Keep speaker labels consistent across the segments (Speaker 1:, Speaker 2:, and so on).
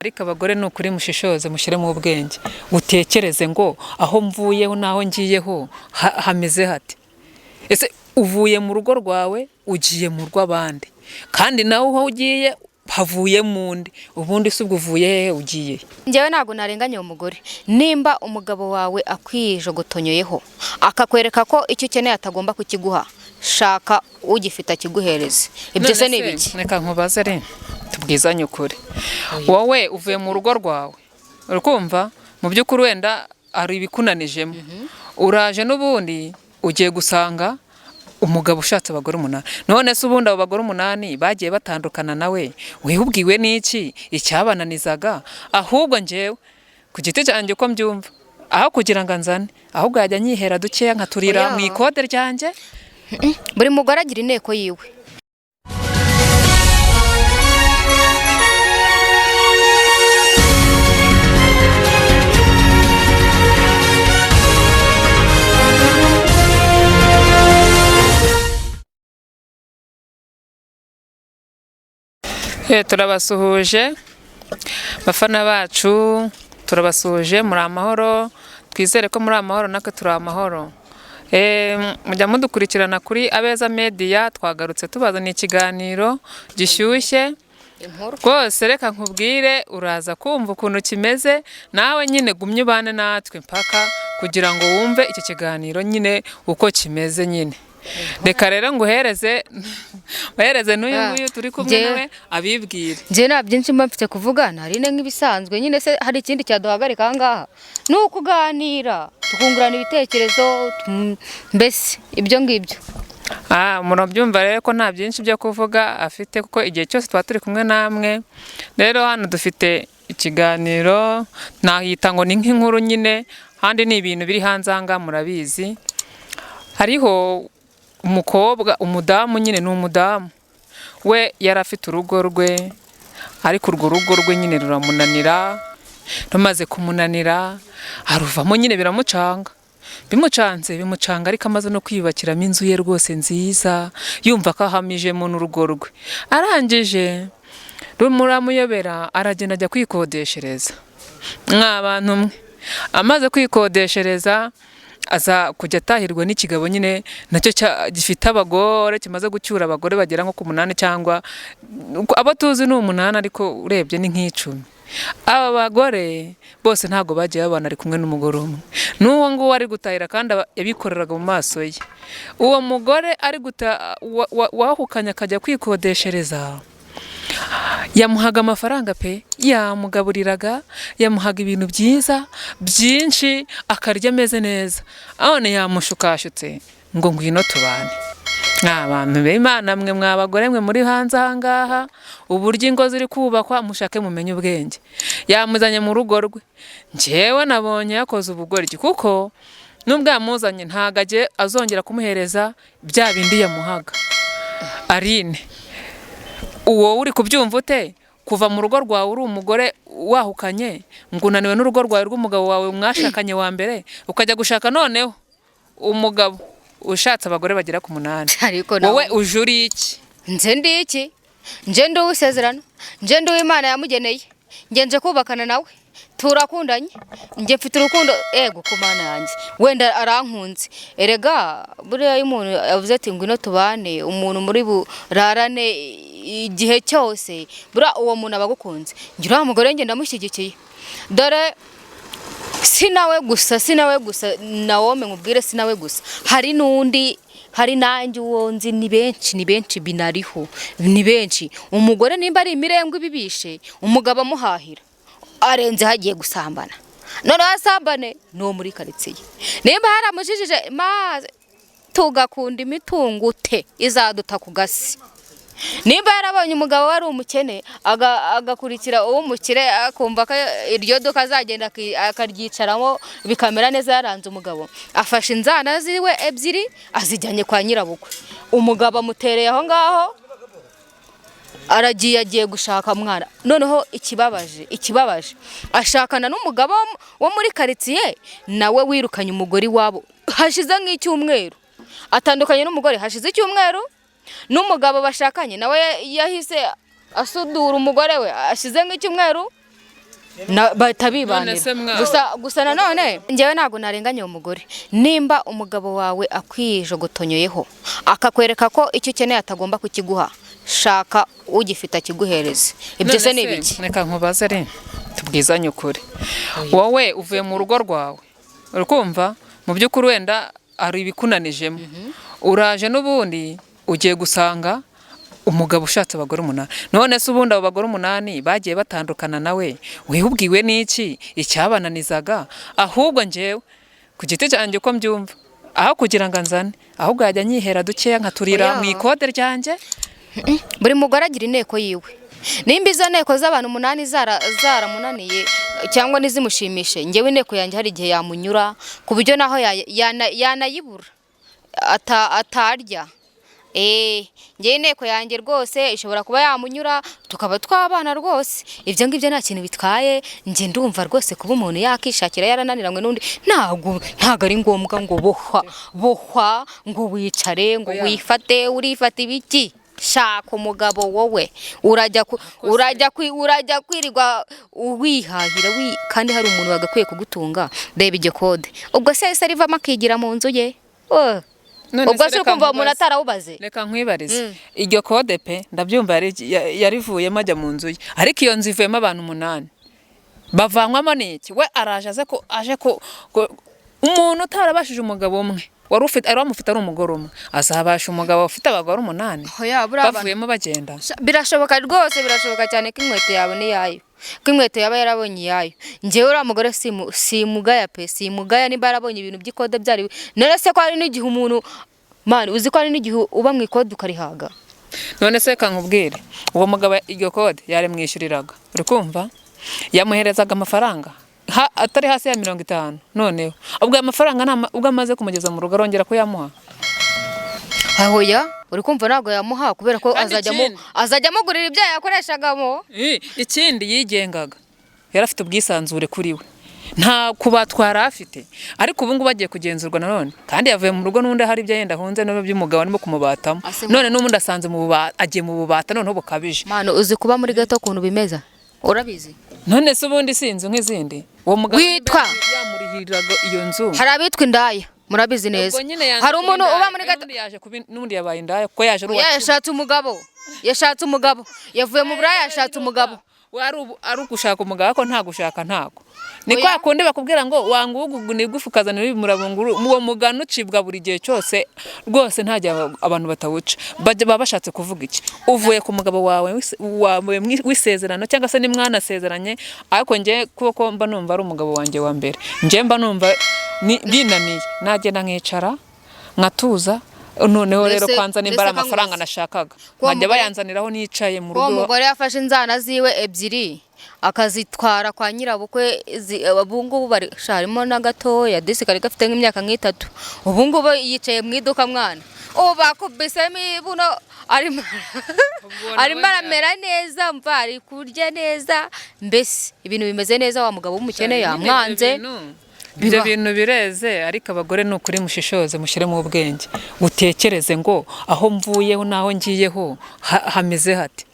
Speaker 1: ariko abagore ni ukuri mushishoze mushyire mu ubwenge utekereze ngo aho mvuyeho naho ngiyeho hameze hati. Ese uvuye mu rugo rwawe ugiye mu rw'abandi kandi nawe aho ugiye havuye mundi ubundi se ubwo uvuye hehe ugiye.
Speaker 2: Njyewe ntago narenganya umugore nimba umugabo wawe akwijogotonyoyeho akakwereka ko icyo ukeneye atagomba kukiguha shaka ugifite akiguhereze. Ibyo se ni ibiki?
Speaker 1: Reka nkubaze re tubwizanye ukuri. Wowe uvuye mu rugo rwawe urukumva mu by'ukuri wenda ari ibikunanijemo uraje n'ubundi ugiye gusanga umugabo ushatse abagore 8. None se ubundi abo bagore 8 bagiye batandukana nawe wihubwiwe n'iki icyabananizaga? Ahubwo njyewe ku giti cyanjye uko mbyumva aho kugira ngo nzane ahubwo yajya nyihera dukeya nkaturira mu ikode ryanjye.
Speaker 2: Buri mugore agira inteko yiwe.
Speaker 1: Turabasuhuje bafana bacu, turabasuhuje muri amahoro, twizere ko muri amahoro naka turi amahoro. Mujya mudukurikirana kuri Abeza Media, twagarutse tubazana ikiganiro gishyushye rwose. Reka nkubwire uraza kumva ukuntu kimeze, nawe nyine gumye ubane natwe mpaka kugira ngo wumve icyo kiganiro nyine uko kimeze nyine. Reka rero nguhereze n'uyu nguyu turi kumwe nawe abibwire.
Speaker 2: Nje nta byinshi mba mfite kuvuga narine nk'ibisanzwe nyine. Se hari ikindi cyaduhagarika ngaha ni ukuganira tukungurana ibitekerezo mbese ibyo ngibyo.
Speaker 1: Murabyumva rero ko nta byinshi byo kuvuga afite kuko igihe cyose twa turi kumwe namwe. Rero hano dufite ikiganiro nahita ngo ni nk'inkuru nyine, handi ni ibintu biri hanze anga murabizi. Hariho umukobwa umudamu nyine ni umudamu we yarafite urugo rwe, ariko urwo rugo rwe nyine ruramunanira. Rumaze kumunanira aruvamo nyine biramucanga, bimucanga ariko amaze no kwiyubakiramo inzu ye rwose nziza yumva ko ahamijemo n'urugo rwe. Arangije muramuyobera aragenda ajya kwikodeshereza. Mw'abantu mwe amaze kwikodeshereza aza kujya atahirwa n'ikigabo nyine nacyo gifite abagore, kimaze gucyura abagore bagera nko ku 8 cyangwa abo tuzi ni 8 ariko urebye ni nk'icumi. Aba bagore bose ntago bagiye babana ari kumwe n'umugore umwe. N'uwo nguwo ari gutahira kandi yabikoreraga mu maso ye. Uwo mugore ari wahukanya akajya kwikodeshereza yamuhaga amafaranga pe, yamugaburiraga, yamuhaga ibintu byiza byinshi akarya ameze neza. None yamushukashutse ngo ngwino tubane. Abantu b'Imana mwe mwabagore mwe muri hanze ahangaha uburyo ingo ziri kubakwa mushake mumenye ubwenge. Yamuzanye mu rugo rwe. Njyewe nabonye yakoze ubugoryi kuko nubwo yamuzanye ntagaje azongera kumuhereza bya bindi yamuhaga. Arine uwo uri kubyumva ute kuva mu rugo rwawe uri umugore wahukanye ngo unaniwe n'urugo rwawe rw'umugabo wawe mwashakanye wa mbere ukajya gushaka noneho umugabo ushatse abagore bagera ku 8. Wowe ujuri iki?
Speaker 2: Nje ndi iki? Nje ndi usezerano, nje ndi Imana yamugeneye, nje kubakana nawe turakundanye, nje mfite urukundo ego ku Mana yanjye wenda arankunze. Erega buriya umuntu yavuze ati ngwino tubane, umuntu muri burarane igihe cyose bura uwo muntu abagukunze. Ngira umugore nge ndamushyigikiye. Dore sinawe gusa Naome nkubwire sinawe gusa, hari nundi, hari nanjye uwo nzi ni benshi binariho ni benshi. Umugore nimba ari imirengwe ibibishe umugabo amuhahira arenze hagiye gusambana, none asambane no muri karitsiye. Nimba haramujijije maze tugakunda imitungo te izaduta ku gasi. Nimba yarabonye umugabo wari umukene agakurikira uwo mukire akumva ko iryo doka azagenda akaryicaramo bikamera neza, yaranze umugabo afashe inzana ziwe 2 azijyanye kwa nyirabukwe. Umugabo amutereye aho ngaho agiye gushaka mwana. Noneho ikibabaje ashakana n'umugabo wo muri karitsiye nawe wirukanye umugore wabo hashize nk'icyumweru. Atandukanye n'umugore hashize icyumweru, n'umugabo bashakanye nawe yahise asudura umugore we ashize nk'icyumweru bahita bibanira. Gusa nanone njyewe ntabwo narenganya uwo mugore. Nimba umugabo wawe akwijogotonyoyeho akakwereka ko icyo ukeneye atagomba kukiguha, shaka ugifite akiguhereze. Ibyo se ni biki?
Speaker 1: Reka nkubaze ari tubwizanye ukuri. Wowe uvuye mu rugo rwawe, urikumva mu by'ukuri wenda ari ibikunanijemo, uraje n'ubundi ugiye gusanga umugabo ushatse abagore 8. None se ubundi abo bagore 8 bagiye batandukana nawe, wihubwiwe n'iki icyabananizaga? Ahubwo njyewe ku giti cyanjye uko mbyumva, aho kugira ngo nzane, ahubwo yajya nyihera dukeya nkaturira mu ikode ryanjye.
Speaker 2: Buri mugore agira inteko yiwe. Nimba izo nteko z'abantu 8 zaramunaniye cyangwa nizimushimishe, njyewe inteko yanjye hari igihe yamunyura ku buryo naho yanayibura atarya. Njye inteko yanjye rwose ishobora kuba yamunyura tukaba twabana rwose. Ibyo ngibyo nta kintu bitwaye. Njye ndumva rwose kuba umuntu yakishakira yarananiranywe n'undi ntago ari ngombwa ngo bohwa ngo wicare ngo wifate urifata ibiki. Shaka umugabo wowe urajya kwirirwa wihahira kandi hari umuntu wagakwiye kugutunga. Reba iryo kode ubwo se rivamo akigira mu nzu ye. Ubwo se ukumva umuntu atarawubaze.
Speaker 1: Reka nkwibarize iryo kode pe ndabyumva yarivuyemo ajya mu nzu ye, ariko iyo nzu ivuyemo abantu 8 bavanywamo n'iki? We araje aje ko umuntu utarabashije umugabo umwe wamufite ari umugore umwe azabasha umugabo ufite abagore 8 bavuyemo bagenda.
Speaker 2: Birashoboka rwose, birashoboka cyane ko inkweto yawe ni yayo, ko inkweto yaba yarabonye iyayo. Njyewe uriya mugore simugaya pe, simugaya niba yarabonye ibintu by'ikode byari. None se ko hari n'igihe umuntu uzi ko hari n'igihe uba mu ikode ukarihaga.
Speaker 1: None se kankubwire uwo mugabo iryo kode yarimwishyuriraga, uri kumva? Yamuherezaga amafaranga atari hasi ya 50. Noneho ubwo amafaranga ubwo amaze kumugeza mu rugo arongera ko yamuha.
Speaker 2: Ahoya uri kumva ntago yamuha kubera ko azajya amugurira ibyo yakoreshagamo.
Speaker 1: Ikindi yigengaga, yarafite ubwisanzure kuri we, nta kubatwara afite. Ariko ubu ngubu bagiye kugenzurwa nanone, kandi yavuye mu rugo n'undi hari ibyo yenda hunze no by'umugabo arimo kumubatamo. None n'umuntu asanze agiye mu bubata noneho bukabije.
Speaker 2: Uzi kuba muri gato kuntu bimeza, urabizi?
Speaker 1: None se ubundi sinzi nk'izindi uwo mugabo
Speaker 2: witwa
Speaker 1: yamurihiraga iyo nzu.
Speaker 2: Hari abitwa indaya, murabizi neza. Hari umuntu uba muri gato
Speaker 1: yaje n'undi yabaye indaya ko yaje
Speaker 2: yashatse umugabo yavuye mu buraya yashatse umugabo.
Speaker 1: Ari ugushaka umugabo ko nta gushaka ntago. Ni kwa kundi bakubwira ngo wangugu nigufukazana n'ibimurabunguru uwo mugano ucibwa buri gihe cyose rwose ntajya abantu batawuca. Baba bashatse kuvuga iki? Uvuye ku mugabo wawe wisezerano cyangwa se ni mwana sezeranye, ariko nge kuko mba numva ari umugabo wanjye wa mbere. Nge mba numva binaniye nagenda nkicara nkatuza. Noneho rero kwanza nimbara amafaranga nashakaga nkajya bayanzaniraho nicaye mu rugo.
Speaker 2: Umugore yafashe inzana ziwe 2 akazitwara kwa nyirabukwe. Ubungubu bari sharimo na gatoya disi kari gafite nk'imyaka 3. Ubungubu yicaye mu iduka mwana bakubisemo ibuno arimo aramera neza, mva ari kurya neza, mbese ibintu bimeze neza. Wa mugabo w'umukene yamwanze.
Speaker 1: Ibyo bintu bireze, ariko abagore n'ukuri mushishoze mushyire mu ubwenge, utekereze ngo aho mvuyeho naho ngiyeho hameze hati.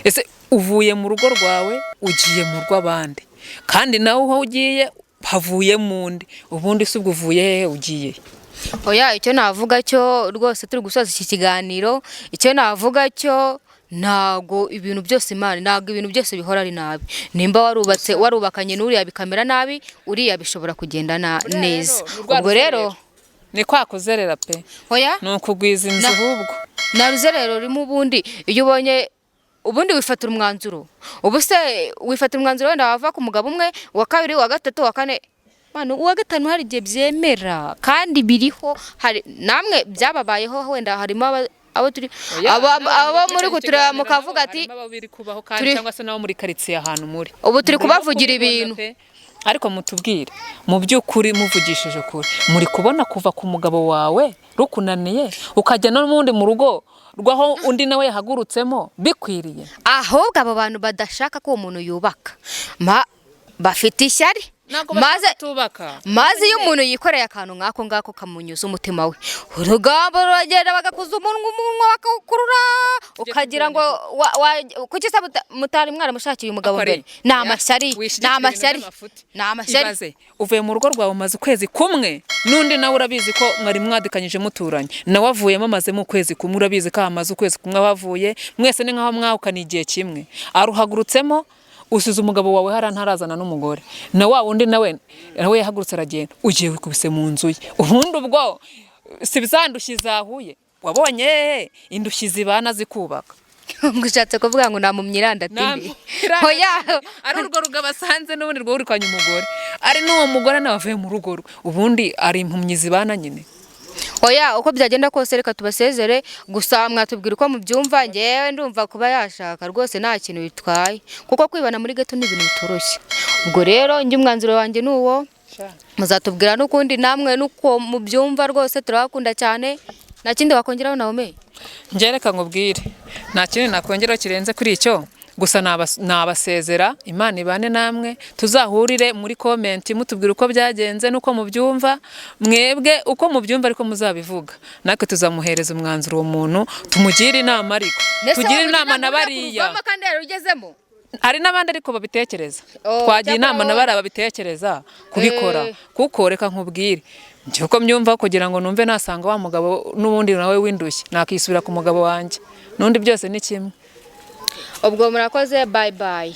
Speaker 1: Ese uvuye mu rugo rwawe ugiye mu rw'abandi, kandi nawe aho ugiye havuye mu ndi, ubundi se ubwo uvuye hehe ugiye?
Speaker 2: Oya, icyo navuga cyo rwose turi gusoza iki kiganiro, icyo navuga cyo ntago ibintu byose Imana, ntago ibintu byose bihora ari nabi. Nimba warubakanye n'uriya bikamera nabi, uriya bishobora kugenda neza. Ubwo rero
Speaker 1: ni kwa kuzerera pe.
Speaker 2: Oya,
Speaker 1: ni ukugwiza inzu ahubwo.
Speaker 2: Na ruzerero rimo ubundi iyo ubonye ubundi wifatira umwanzuro. Ubu se wifatira umwanzuro wenda wava ku mugabo umwe, wa kabiri, wa gatatu, wa kane, uwa gatanu hari igihe byemera kandi biriho. Hari namwe byababayeho wenda harimo abo muri kutureba mukavuga ati
Speaker 1: turi cyangwa se nabo muri karitsiye ahantu muri.
Speaker 2: Ubu turi kubavugira ibintu.
Speaker 1: Ariko mutubwire mu by'ukuri muvugishije ukuri, muri kubona kuva ku mugabo wawe rukunaniye ukajya no mundi mu rugo rwaho undi nawe yahagurutsemo bikwiriye?
Speaker 2: Ahubwo abo bantu badashaka ko umuntu yubaka bafite ishyari. maze iyo umuntu yikoreye akantu nk'ako ngako kamunyuza umutima we urugamba ruragenda bagakuza umunwa bakawukurura ukagira ngo kuki se mutari mwaramushakiye umugabo mbere ni amashyari
Speaker 1: uvuye mu rugo rwawe umaze ukwezi kumwe n'undi nawe urabizi ko mwari mwadikanyije muturanye nawe avuyemo amazemo ukwezi kumwe urabizi ko amaze ukwezi kumwe abavuye mwese ni nk'aho mwahukana igihe kimwe aruhagurutsemo usize umugabo wawe hara ntarazana n'umugore na wa wundi nawe yahagurutse aragenda ugiye wikubise mu nzu ye ubundi ubwo si bizandushyi zahuye wabonye indushyi zibana zikubaka
Speaker 2: ngushatse kuvuga ngo namumyiranda tindi
Speaker 1: hoya ari urwo rugabasanze n'ubundi rwo urikanye umugore ari n'uwo mugore nabavuye mu rugo ubundi ari impumyi zibana nyine
Speaker 2: oya uko byagenda kose reka tubasezere gusa mwatubwira uko mubyumva ngewe ndumva kuba yashaka rwose nta kintu bitwaye kuko kwibana muri geto ni ibintu bitoroshye ubwo rero njye umwanzuro wanjye nuwo muzatubwira n'ukundi namwe nuko mubyumva rwose turabakunda cyane nta kindi wakongeraho nawe
Speaker 1: ngereka nkubwire nta kindi nakongeraho kirenze kuri icyo gusa nabasezera Imana ibane namwe tuzahurire muri comment mutubwira uko byagenze nuko mubyumva mwebwe uko mubyumva ariko muzabivuga natwe tuzamuhereza umwanzuro uwo muntu tumugire inama ariko tugire inama na bariya hari n'abandi ariko babitekereza twagiye inama na bariya babitekereza kubikora kuko reka nkubwire njye uko myumva kugira ngo numve nasanga wa mugabo n'ubundi nawe windushye nakisubira ku mugabo wanjye n'undi byose ni kimwe
Speaker 2: ubwo murakoze bye bye.